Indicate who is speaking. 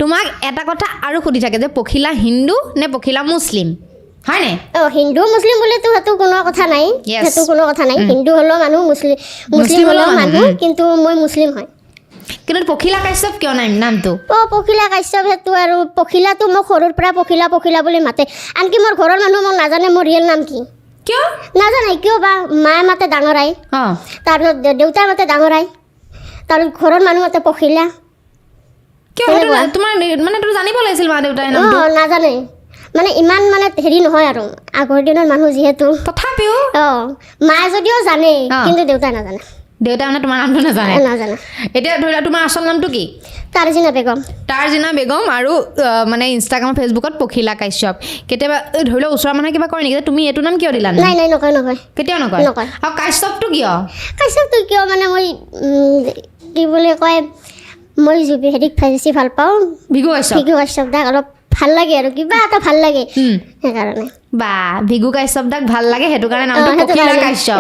Speaker 1: তোমাক এটা কথা আৰু সুধি থাকে যে পখিলা হিন্দু নে পখিলা মুছলিম হয় নে
Speaker 2: হিন্দু মুছলিম বুলি তো হেতু কোনো কথা নাই হেতু কোনো কথা নাই হিন্দু হলো মানুহ মুছলিম হলো মানুহ কিন্তু মই মুছলিম হয়
Speaker 1: কিন্তু পখিলা কাশ্যপ কিয় নাই নামটো
Speaker 2: পখিলা কাশ্যপ হেতু আৰু পখিলাটো মই সৰুৰ পৰা পখিলা বুলি মাতে আনকি মোৰ ঘৰৰ মানুহ মোক নাজানে মোৰ ৰিয়েল নাম কি
Speaker 1: কিয়
Speaker 2: নাজানে কিয় বা মায়ে মাতে ডাঙৰাই তাৰপিছত দেউতাই মাতে ডাঙৰাই তাৰপিছত ঘৰৰ মানুহ মাতে পখিলা
Speaker 1: কিয় তোমাৰ মানে তুমি জানিব লাগিছিল মা দেউতাই নামটো
Speaker 2: নাজানে মানে ইমান মানে হেৰি নহয় আৰু আগৰ দিনৰ মানুহ যিহেতু
Speaker 1: তথাপিও
Speaker 2: মায়ে যদিও জানে কিন্তু দেউতাই নাজানে
Speaker 1: দেউতাই মানে তোমাৰ নামটো নাজানে এতিয়া ধৰি লোৱা তোমাৰ আচল নামটো কি
Speaker 2: তাৰ্জিনা বেগম
Speaker 1: আৰু মানে ইনষ্টাগ্ৰাম ফেচবুকত পখিলা কাশ্যপ কেতিয়াবা ধৰি লোৱা ওচৰৰ মানুহে কিবা কৰে নেকি তুমি এইটো নাম কিয় দিলা
Speaker 2: নাই নকয়
Speaker 1: কেতিয়াও নকয় আৰু কাশ্যপটো কিয়
Speaker 2: মানে মই কি বুলি কয় মই হেৰিক বেছি ভাল পাওঁ
Speaker 1: ভিগু
Speaker 2: কাশ্যপ দাক অলপ ভাল লাগে আৰু কিবা এটা ভাল লাগে সেইকাৰণে
Speaker 1: বা ভিগু কাশ্যপ দাক ভাল লাগে সেইটো কাৰণে নামটো পখিলা কাশ্যপ